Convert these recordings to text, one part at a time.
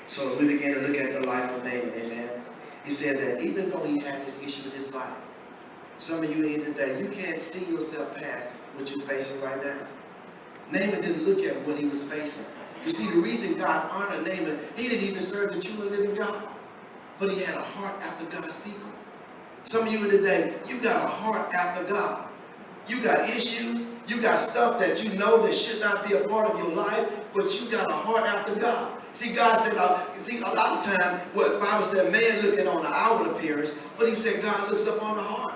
So we began to look at the life of Naaman, amen. He said that even though he had this issue with his life, some of you here today, you can't see yourself past what you're facing right now. Naaman didn't look at what he was facing. You see, the reason God honored Naaman, he didn't even serve the true and living God, but he had a heart after God's people. Some of you here today, you got a heart after God. You got issues, you got stuff that you know that should not be a part of your life, but you got a heart after God. See, God said, a lot of times, what the Bible said, man looking on the outward appearance, but he said God looks up on the heart.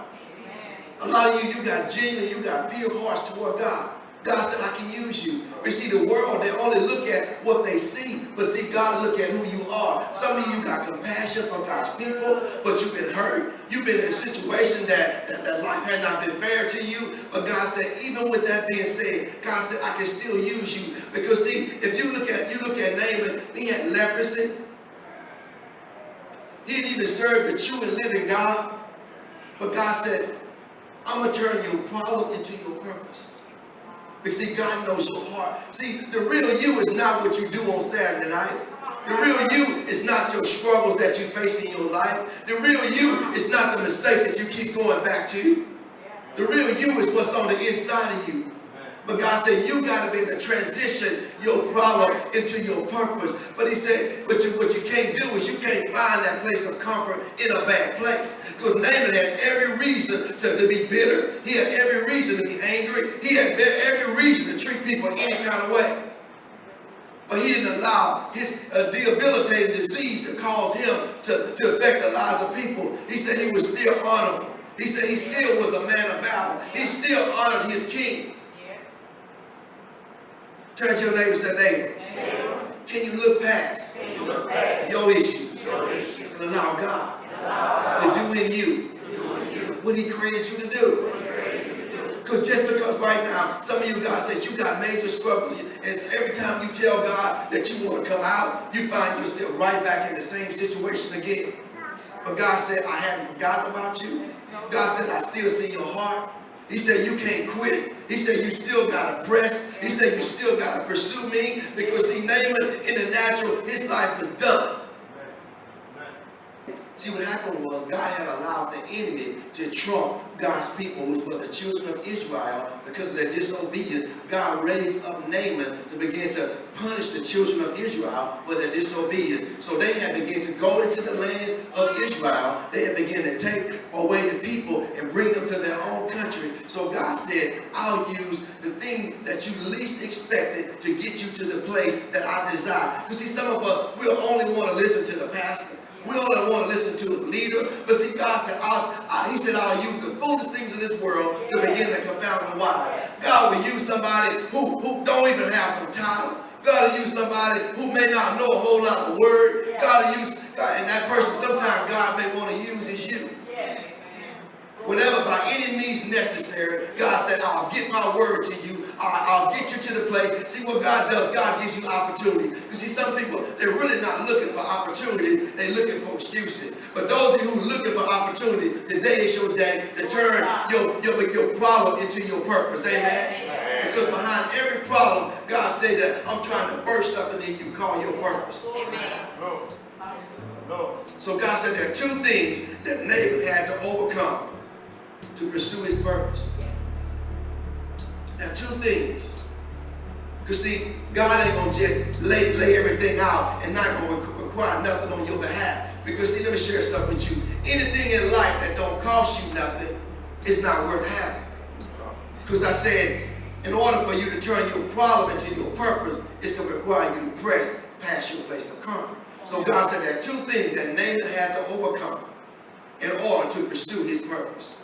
A lot of you got genuine, you got pure hearts toward God. God said, I can use you. But see, the world, they only look at what they see, but see, God look at who you are. Some of you got compassion for God's people, but you've been hurt. You've been in a situation that life had not been fair to you. But God said, even with that being said, God said, I can still use you. Because see, if you look at Naaman, he had leprosy. He didn't even serve the true and living God. But God said, I'm going to turn your problem into your purpose. Because see, God knows your heart. See, the real you is not what you do on Saturday night. The real you is not your struggles that you face in your life. The real you is not the mistakes that you keep going back to. The real you is what's on the inside of you. But God said, you got to be able to transition your problem into your purpose. But he said, what you can't do is you can't find that place of comfort in a bad place. Because Naaman had every reason to be bitter. He had every reason to be angry. He had every reason to treat people in any kind of way. But he didn't allow his debilitating disease to cause him to affect the lives of people. He said he was still honorable. He said he still was a man of valor. He still honored his king. Turn to your neighbor and say, neighbor, can you look past your issues and allow God to do in you what he created you to do? Because just because right now, some of you guys said you got major struggles, and every time you tell God that you want to come out, you find yourself right back in the same situation again. But God said, I haven't forgotten about you. God said, I still see your heart. He said, you can't quit. He said, you still got to press. He said, you still got to pursue me. Because see, Naaman, in the natural, his life was done. See, what happened was God had allowed the enemy to trump God's people, which were the children of Israel. Because of their disobedience, God raised up Naaman to begin to punish the children of Israel for their disobedience. So they had begun to go into the land of Israel. They had begun to take away the people and bring them to their own country. So God said, I'll use the thing that you least expected to get you to the place that I desire. You see, some of us, we'll only want to listen to the pastor. We only want to listen to a leader. But see, God said, he said, I'll use the foolish things of this world to begin to confound the wise. God will use somebody who don't even have no title. God will use somebody who may not know a whole lot of word. God will use, and that person sometimes God may want to use is you. Whatever by any means necessary, God said, I'll get my word to you. I'll get you to the place. See what God does, God gives you opportunity. You see, some people, they're really not looking for opportunity. They're looking for excuses. But those of you who are looking for opportunity, today is your day to turn your problem into your purpose. Amen? Because behind every problem, God said that I'm trying to burst something in you called your purpose. Amen. So God said there are two things that Naaman had to overcome to pursue his purpose. Now, two things. Because see, God ain't going to just lay everything out and not going to require nothing on your behalf. Because see, let me share something with you. Anything in life that don't cost you nothing is not worth having. Because I said, in order for you to turn your problem into your purpose, it's going to require you to press past your place of comfort. So God said there are two things that Naaman had to overcome in order to pursue his purpose.